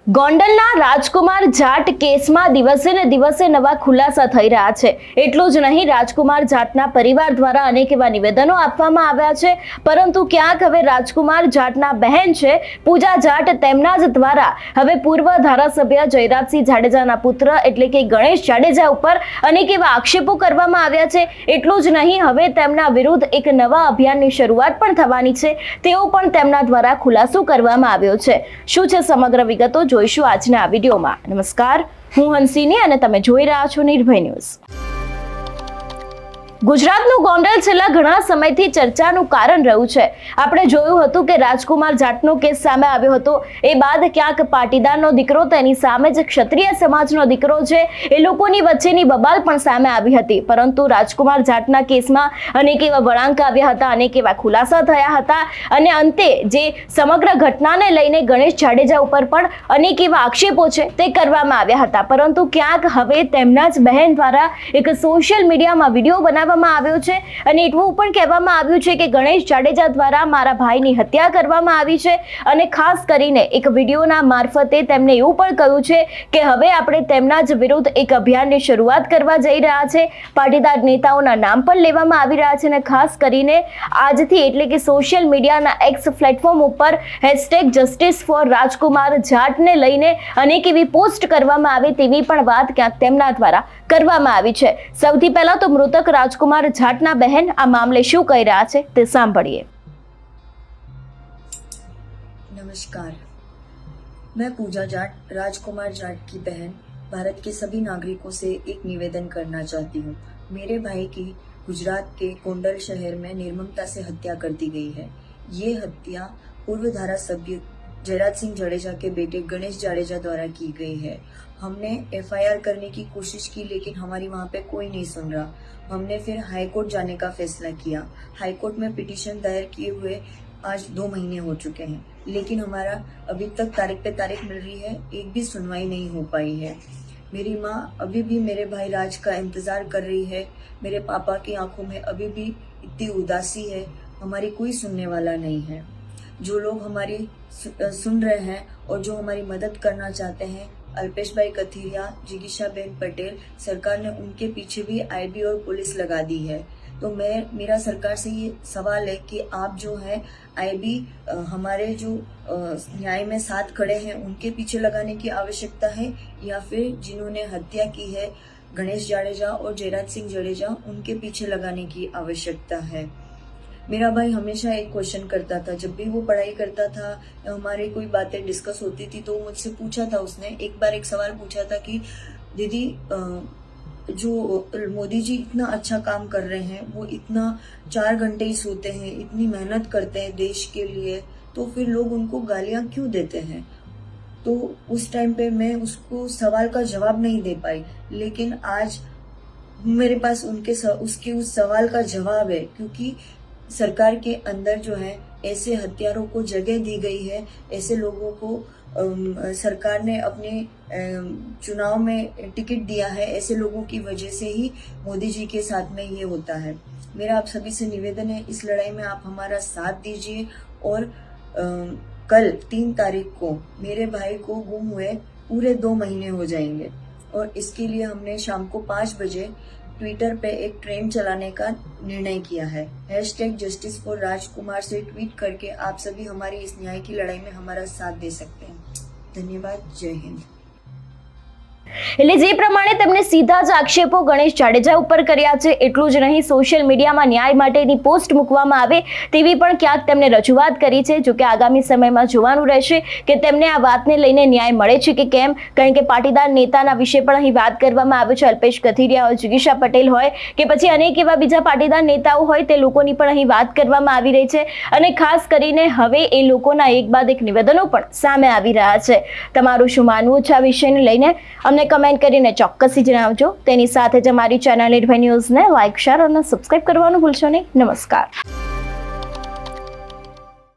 ગોંડલના રાજકુમાર જાટ કેસમાં દિવસે ને દિવસે નવા ખુલાસા થઈ રહ્યા છે। એટલું જ નહીં, રાજકુમાર જાટના પરિવાર દ્વારા અનેક એવા નિવેદનો આપવામાં આવ્યા છે, પરંતુ ક્યાંક હવે રાજકુમાર જાટના બહેન છે પૂજા જાટ, તેમના જ દ્વારા હવે પૂર્વ ધારાસભ્ય જયરાજસિંહ જાડેજાના પુત્ર એટલે કે ગણેશ જાડેજા ઉપર અનેક એવા આક્ષેપો કરવામાં આવ્યા છે। એટલું જ નહીં, હવે તેમના વિરુદ્ધ એક નવા અભિયાનની શરૂઆત પણ થવાની છે, તેઓ પણ તેમના દ્વારા ખુલાસો કરવામાં આવ્યો છે। શું છે સમગ્ર વિગતો જોઈશું આજના આ વિડીયોમાં। નમસ્કાર, હું હંસિની અને તમે જોઈ રહ્યા છો નિર્ભય ન્યૂઝ। ગુજરાતનું ગોંડલ છેલ્લા ઘણા સમયથી ચર્ચાનું કારણ રહ્યું છે। આપણે જોયું હતું કે રાજકુમાર જાટનો કેસ સામે આવ્યો હતો, એ બાદ ક્યાંક પાટીદારનો દીકરો તેની સામે જ ક્ષત્રિય સમાજનો દીકરો છે એ લોકોની વચ્ચેની બબાલ પણ સામે આવી હતી, પરંતુ રાજકુમાર જાટના કેસમાં અનેક એવા વળાંક આવ્યા હતા, અનેક એવા ખુલાસા થયા હતા અને અંતે જે સમગ્ર ઘટનાને લઈને ગણેશ જાડેજા ઉપર પણ અનેક એવા આક્ષેપો છે તે કરવામાં આવ્યા હતા, પરંતુ ક્યાંક હવે તેમના જ બહેન દ્વારા એક સોશિયલ મીડિયામાં વિડીયો બનાવવામાં આવ્યો છે અને એટલું પણ કહેવામાં આવ્યું છે કે ગણેશ જાડેજા દ્વારા મારા ભાઈની હત્યા કરવામાં આવી છે અને ખાસ કરીને એક વિડીયોના મારફતે તેમણે એવું પણ કહ્યું છે કે હવે આપણે તેમના જ વિરુદ્ધ એક અભિયાનની શરૂઆત કરવા જઈ રહ્યા છે। પાટીદાર નેતાઓના નામ પણ લેવામાં આવી રહ્યા છે અને ખાસ કરીને આજથી એટલે કે સોશિયલ મીડિયાના એક્સ પ્લેટફોર્મ ઉપર #JusticeForRajkumar જાટને લઈને અનેક એવી પોસ્ટ કરવામાં આવે તેવી પણ વાત ક્યાંક તેમના દ્વારા કરવામાં આવી છે। સૌથી પહેલા તો મૃતક રાજકુમાર જાટના બહેન આ મામલે શું કહી રહ્યા છે તે સાંભળીએ। नमस्कार, मैं पूजा जाट, राजकुमार जाट की बहन, भारत के सभी नागरिकों से एक निवेदन करना चाहती हूँ। मेरे भाई की गुजरात के गोंडल शहर में निर्ममता से हत्या कर दी गई है। ये हत्या पूर्व धारासभ्य जयराज सिंह जडेजा के बेटे गणेश जाडेजा द्वारा की गई है। हमने FIR करने की कोशिश की, लेकिन हमारी वहाँ पे कोई नहीं सुन रहा। हमने फिर हाई कोर्ट जाने का फैसला किया। हाई कोर्ट में पिटीशन दायर किए हुए आज 2 महीने हो चुके हैं, लेकिन हमारा अभी तक तारीख पे तारीख मिल रही है, एक भी सुनवाई नहीं हो पाई है। मेरी माँ अभी भी मेरे भाई राज का इंतजार कर रही है। मेरे पापा की आंखों में अभी भी इतनी उदासी है, हमारी कोई सुनने वाला नहीं है। जो लोग हमारी सुन रहे हैं और जो हमारी मदद करना चाहते हैं, अल्पेश भाई कथीरिया, जिगीशा बेन पटेल, सरकार ने उनके पीछे भी IB और पुलिस लगा दी है। तो मेरा सरकार से ये सवाल है कि आप जो है IB हमारे जो न्याय में साथ खड़े हैं उनके पीछे लगाने की आवश्यकता है, या फिर जिन्होंने हत्या की है गणेश जाडेजा और जयराज सिंह जडेजा उनके पीछे लगाने की आवश्यकता है। मेरा भाई हमेशा एक क्वेश्चन करता था, जब भी वो पढ़ाई करता था या हमारी कोई बातें डिस्कस होती थी तो मुझसे पूछा था, उसने एक बार एक सवाल पूछा था कि दीदी जो मोदी जी इतना अच्छा काम कर रहे हैं, वो इतना 4 घंटे ही सोते हैं, इतनी मेहनत करते हैं देश के लिए, तो फिर लोग उनको गालियां क्यों देते हैं। तो उस टाइम पे मैं उसको सवाल का जवाब नहीं दे पाई, लेकिन आज मेरे पास उसके उस सवाल का जवाब है, क्योंकि सरकार के अंदर जो है ऐसे हत्यारों को जगह दी गई है। ऐसे लोगों को सरकार ने अपने चुनाव में टिकट दिया है, ऐसे लोगों की वजह से ही मोदी जी के साथ में ये होता है। मेरा आप सभी से निवेदन है, इस लड़ाई में आप हमारा साथ दीजिए और कल 3 तारीख को मेरे भाई को गुम हुए पूरे 2 महीने हो जाएंगे, और इसके लिए हमने शाम को 5 बजे ट्विटर पे एक ट्रेंड चलाने का निर्णय किया है। #JusticeForRajkumar से ट्वीट करके आप सभी हमारी इस न्याय की लड़ाई में हमारा साथ दे सकते हैं। धन्यवाद। जय हिंद। એટલે જે પ્રમાણે તેમણે સીધા જ આક્ષેપો ગણેશ જાડેજા ઉપર કર્યા છે, એટલું જ નહીં, સોશિયલ મીડિયામાં ન્યાય માટેની પોસ્ટ મૂકવામાં આવે તેવી પણ ક્યાંક તેમણે રજૂઆત કરી છે। જો કે આગામી સમયમાં જોવાનું રહેશે કે તેમને આ વાતને લઈને ન્યાય મળે છે કે કેમ, કારણ કે પાટીદાર નેતાના વિશે પણ અહીં વાત કરવામાં આવે છે। અલ્પેશ કથીરિયા હોય, જિગીશા પટેલ હોય કે પછી અનેક એવા બીજા પાટીદાર નેતાઓ હોય, તે લોકોની પણ અહીં વાત કરવામાં આવી રહી છે અને ખાસ કરીને હવે એ લોકોના એક બાદ એક નિવેદનો પણ સામે આવી રહ્યા છે। તમારું શું માનવું છે આ વિષયને લઈને અમને કમેન્ટ કરીને ચોક્કસથી જણાવજો। તેની સાથે જ અમારી ચેનલ નિર્ભય ન્યૂઝને લાઇક, શેર અને સબસ્ક્રાઇબ કરવાનું ભૂલશો નહીં। નમસ્કાર।